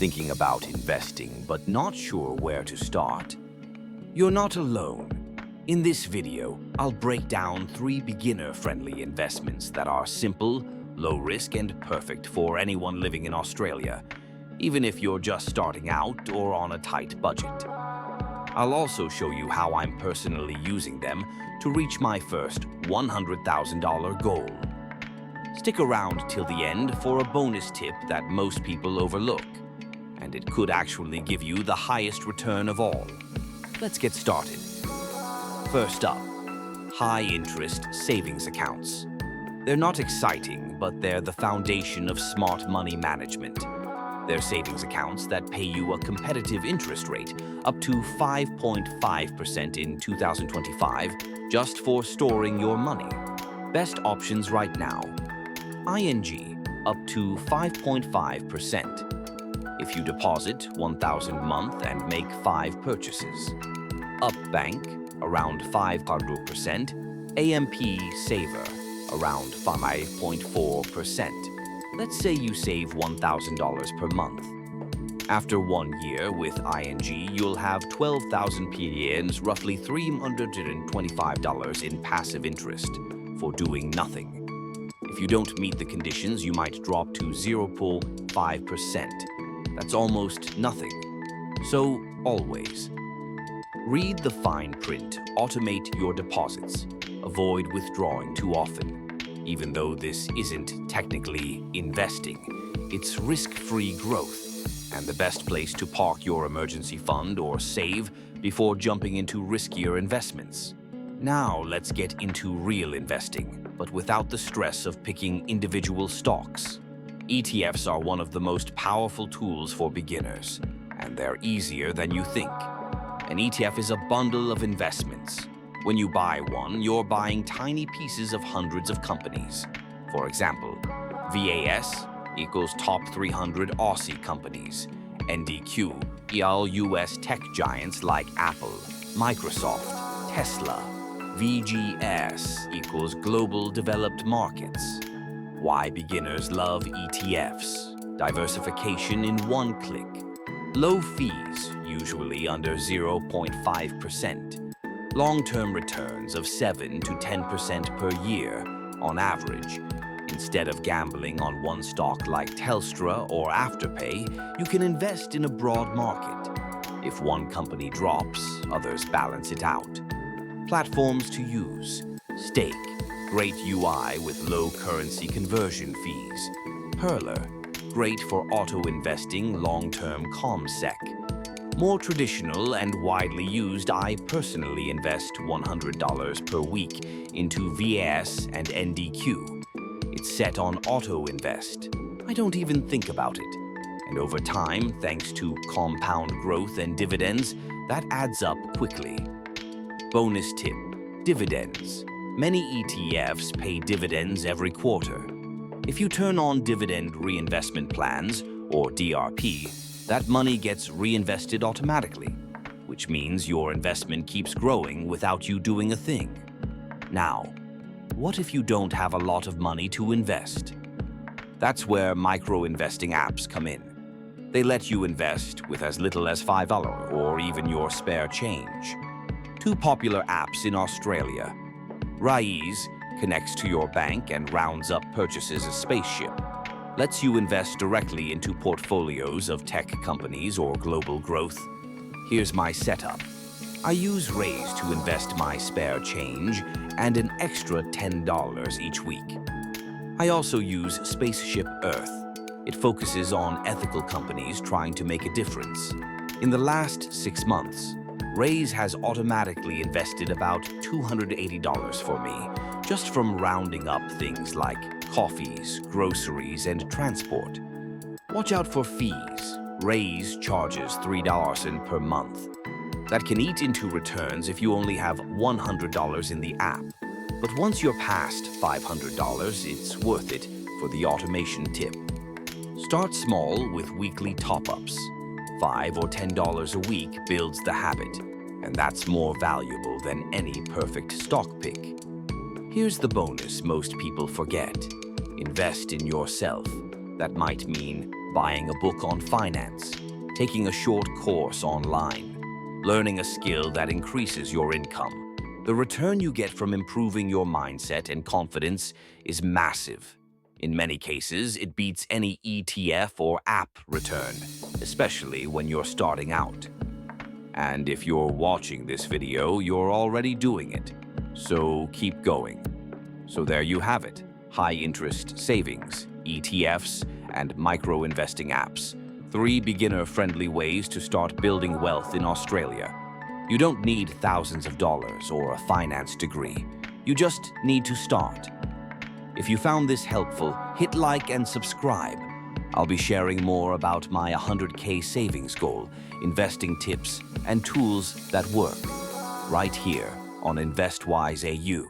Thinking about investing but not sure where to start? You're not alone. In this video, I'll break down 3 beginner-friendly investments that are simple, low-risk, and perfect for anyone living in Australia, even if you're just starting out or on a tight budget. I'll also show you how I'm personally using them to reach my first $100,000 goal. Stick around till the end for a bonus tip that most people overlook, and it could actually give you the highest return of all. Let's get started. First up, high-interest savings accounts. They're not exciting, but they're the foundation of smart money management. They're savings accounts that pay you a competitive interest rate up to 5.5% in 2025 just for storing your money. Best options right now. ING, up to 5.5%. If you deposit $1,000 a month and make 5 purchases. Upbank, around 500%. AMP Saver, around 5.4%. Let's say you save $1,000 per month. After 1 year with ING, you'll have 12,000 PLNs, roughly $325 in passive interest for doing nothing. If you don't meet the conditions, you might drop to 0.5%. That's almost nothing. So, always. Read the fine print, automate your deposits, avoid withdrawing too often. Even though this isn't technically investing, it's risk-free growth and the best place to park your emergency fund or save before jumping into riskier investments. Now let's get into real investing, but without the stress of picking individual stocks. ETFs are one of the most powerful tools for beginners, and they're easier than you think. An ETF is a bundle of investments. When you buy one, you're buying tiny pieces of hundreds of companies. For example, VAS equals top 300 Aussie companies. NDQ equals US tech giants like Apple, Microsoft, Tesla. VGS equals global developed markets. Why beginners love ETFs. Diversification in one click. Low fees, usually under 0.5%. Long-term returns of 7 to 10% per year, on average. Instead of gambling on one stock like Telstra or Afterpay, you can invest in a broad market. If one company drops, others balance it out. Platforms to use. Stake, great UI with low currency conversion fees. Hurler, great for auto-investing long-term ComSec. More traditional and widely used, I personally invest $100 per week into VAS and NDQ. It's set on auto-invest. I don't even think about it. And over time, thanks to compound growth and dividends, that adds up quickly. Bonus tip, dividends. Many ETFs pay dividends every quarter. If you turn on dividend reinvestment plans, or DRP, that money gets reinvested automatically, which means your investment keeps growing without you doing a thing. Now, what if you don't have a lot of money to invest? That's where micro-investing apps come in. They let you invest with as little as $5 or even your spare change. 2 popular apps in Australia. Raiz connects to your bank and rounds up purchases as Spaceship. Lets you invest directly into portfolios of tech companies or global growth. Here's my setup. I use Raiz to invest my spare change and an extra $10 each week. I also use Spaceship Earth. It focuses on ethical companies trying to make a difference. In the last 6 months, Raiz has automatically invested about $280 for me, just from rounding up things like coffees, groceries, and transport. Watch out for fees. Raiz charges $3 per month. That can eat into returns if you only have $100 in the app. But once you're past $500, it's worth it for the automation tip. Start small with weekly top-ups. $5 or $10 a week builds the habit, and that's more valuable than any perfect stock pick. Here's the bonus most people forget. Invest in yourself. That might mean buying a book on finance, taking a short course online, learning a skill that increases your income. The return you get from improving your mindset and confidence is massive. In many cases, it beats any ETF or app return, especially when you're starting out. And if you're watching this video, you're already doing it. So keep going. So there you have it. High-interest savings, ETFs, and micro-investing apps. 3 beginner-friendly ways to start building wealth in Australia. You don't need thousands of dollars or a finance degree. You just need to start. If you found this helpful, hit like and subscribe. I'll be sharing more about my 100K savings goal, investing tips, and tools that work right here on InvestWiseAU.